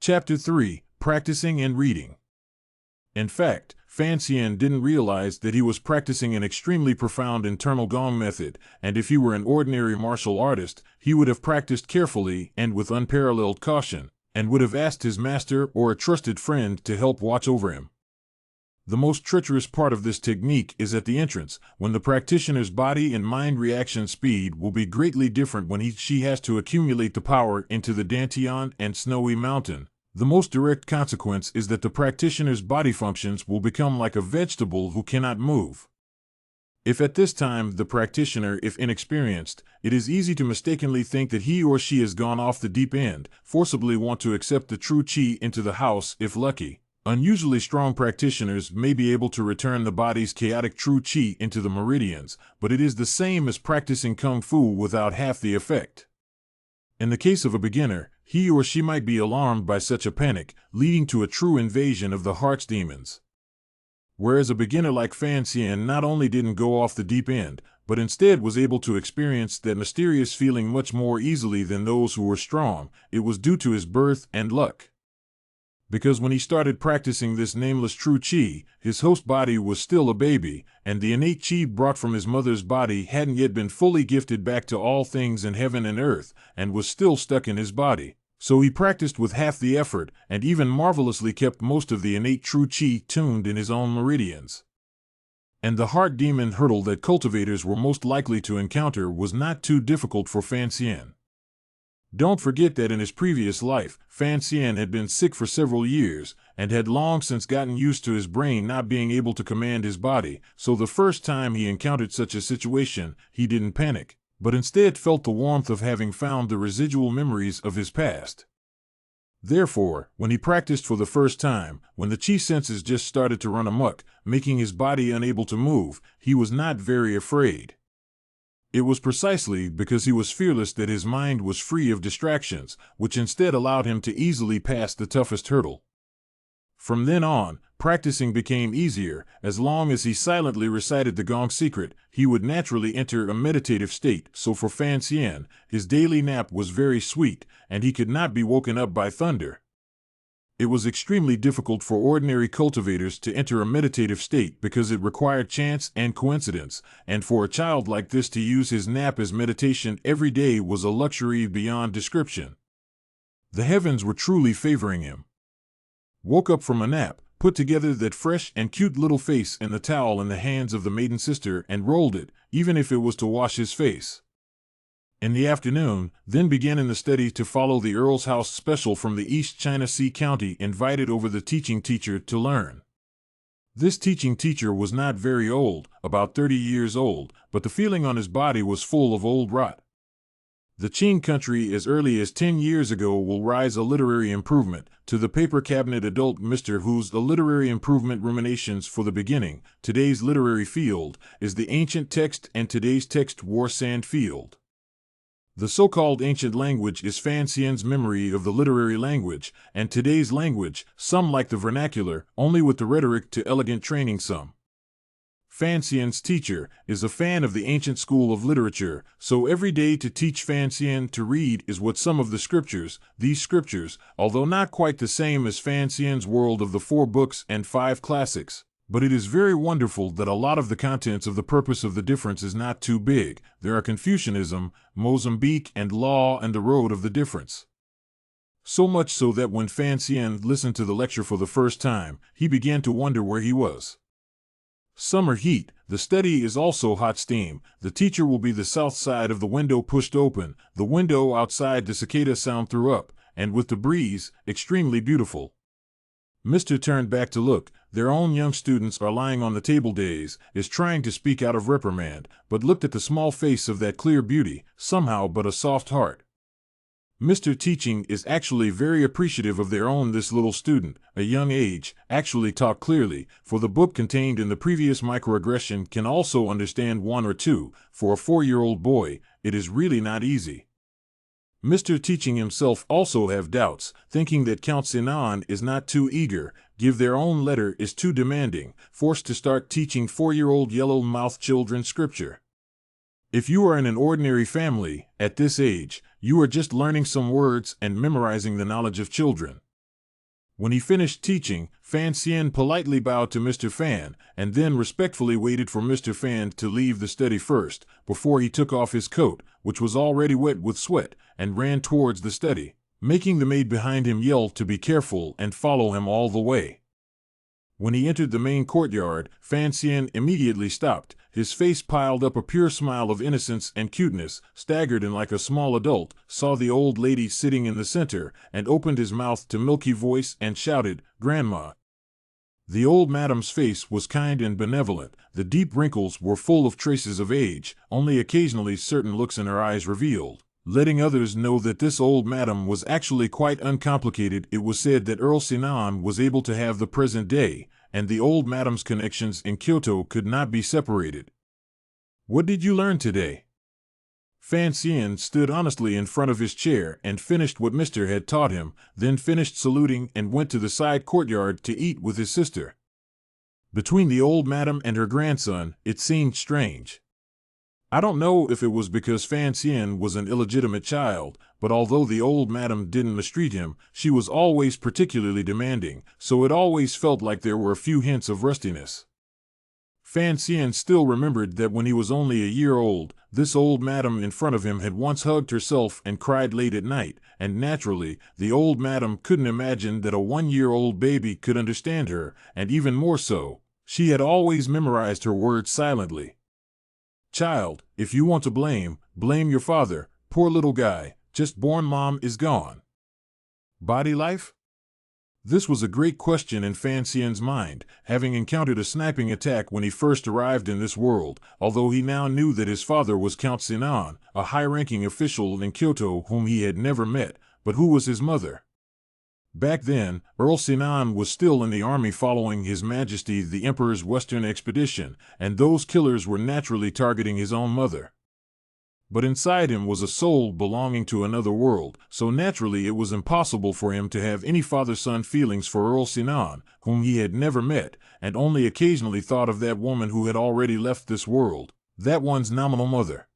Chapter 3, Practicing and Reading. In fact, Fan Xian didn't realize that he was practicing an extremely profound internal gong method, and if he were an ordinary martial artist, he would have practiced carefully and with unparalleled caution, and would have asked his master or a trusted friend to help watch over him. The most treacherous part of this technique is at the entrance, when the practitioner's body and mind reaction speed will be greatly different when she has to accumulate the power into the Dantian and Snowy Mountain. The most direct consequence is that the practitioner's body functions will become like a vegetable who cannot move. If at this time the practitioner, if inexperienced, it is easy to mistakenly think that he or she has gone off the deep end, forcibly want to accept the true qi into the house if lucky. Unusually strong practitioners may be able to return the body's chaotic true qi into the meridians, but it is the same as practicing kung fu without half the effect. In the case of a beginner, he or she might be alarmed by such a panic, leading to a true invasion of the heart's demons. Whereas a beginner like Fan Xian not only didn't go off the deep end, but instead was able to experience that mysterious feeling much more easily than those who were strong, it was due to his birth and luck. Because when he started practicing this nameless true qi, his host body was still a baby, and the innate qi brought from his mother's body hadn't yet been fully gifted back to all things in heaven and earth, and was still stuck in his body. So he practiced with half the effort, and even marvelously kept most of the innate true qi tuned in his own meridians. And the heart demon hurdle that cultivators were most likely to encounter was not too difficult for Fan Xian. Don't forget that in his previous life, Fan Xian had been sick for several years, and had long since gotten used to his brain not being able to command his body, so the first time he encountered such a situation, he didn't panic, but instead felt the warmth of having found the residual memories of his past. Therefore, when he practiced for the first time, when the qi senses just started to run amok, making his body unable to move, he was not very afraid. It was precisely because he was fearless that his mind was free of distractions, which instead allowed him to easily pass the toughest hurdle. From then on, practicing became easier. As long as he silently recited the gong secret, he would naturally enter a meditative state, so for Fan Xian, his daily nap was very sweet, and he could not be woken up by thunder. It was extremely difficult for ordinary cultivators to enter a meditative state because it required chance and coincidence, and for a child like this to use his nap as meditation every day was a luxury beyond description. The heavens were truly favoring him. Woke up from a nap, put together that fresh and cute little face in the towel in the hands of the maiden sister and rolled it, even if it was to wash his face. In the afternoon, then began in the study to follow the Earl's house special from the East China Sea County invited over the teaching teacher to learn. This teaching teacher was not very old, about 30 years old, but the feeling on his body was full of old rot. The Qing country as early as 10 years ago will rise a literary improvement, to the paper cabinet adult Mr. Who's the literary improvement ruminations for the beginning, today's literary field, is the ancient text and today's text war sand field. The so-called ancient language is Fan Xian's memory of the literary language, and today's language, some like the vernacular, only with the rhetoric to elegant training some. Fan Xian's teacher is a fan of the ancient school of literature, so every day to teach Fan Xian to read is what some of the scriptures, these scriptures, although not quite the same as Fan Xian's world of the 4 books and 5 classics, but it is very wonderful that a lot of the contents of the purpose of the difference is not too big. There are Confucianism, Mozambique, and law and the road of the difference. So much so that when Fan Xian listened to the lecture for the first time, he began to wonder where he was. Summer heat, the study is also hot steam, the teacher will be the south side of the window pushed open, the window outside the cicada sound threw up, and with the breeze, extremely beautiful. Mr. turned back to look. Their own young students are lying on the table days, is trying to speak out of reprimand, but looked at the small face of that clear beauty, somehow but a soft heart. Mr. Teaching is actually very appreciative of their own this little student, a young age, actually talk clearly, for the book contained in the previous microaggression can also understand 1 or 2, for a 4-year-old boy, it is really not easy. Mr. Teaching himself also have doubts, thinking that Count Sinan is not too eager, give their own letter is too demanding, forced to start teaching 4-year-old yellow-mouthed children scripture. If you are in an ordinary family, at this age, you are just learning some words and memorizing the knowledge of children. When he finished teaching, Fan Xian politely bowed to Mr. Fan, and then respectfully waited for Mr. Fan to leave the study first, before he took off his coat, which was already wet with sweat, and ran towards the study, making the maid behind him yell to be careful and follow him all the way. When he entered the main courtyard, Fan Xian immediately stopped, his face piled up a pure smile of innocence and cuteness, staggered and like a small adult, saw the old lady sitting in the center, and opened his mouth to milky voice and shouted, "Grandma." The old madam's face was kind and benevolent, the deep wrinkles were full of traces of age, only occasionally certain looks in her eyes revealed, letting others know that this old madam was actually quite uncomplicated. It was said that Earl Sinan was able to have the present day, and the old madam's connections in Kyoto could not be separated. "What did you learn today?" Fan Xian stood honestly in front of his chair and finished what Mr. had taught him, then finished saluting and went to the side courtyard to eat with his sister. Between the old madam and her grandson, it seemed strange. I don't know if it was because Fan Xian was an illegitimate child, but although the old madam didn't mistreat him, she was always particularly demanding, so it always felt like there were a few hints of rustiness. Fan Xian still remembered that when he was only a year old, this old madam in front of him had once hugged herself and cried late at night, and naturally, the old madam couldn't imagine that a 1-year-old baby could understand her, and even more so, she had always memorized her words silently. "Child, if you want to blame your father. Poor little guy, just born, mom is gone." Body life? This was a great question in Fan Xian's mind, having encountered a sniping attack when he first arrived in this world, although he now knew that his father was Count Sinan, a high-ranking official in Kyoto whom he had never met, but who was his mother? Back then, Earl Sinan was still in the army following His Majesty the Emperor's Western expedition, and those killers were naturally targeting his own mother. But inside him was a soul belonging to another world, so naturally it was impossible for him to have any father-son feelings for Earl Sinan, whom he had never met, and only occasionally thought of that woman who had already left this world, that one's nominal mother.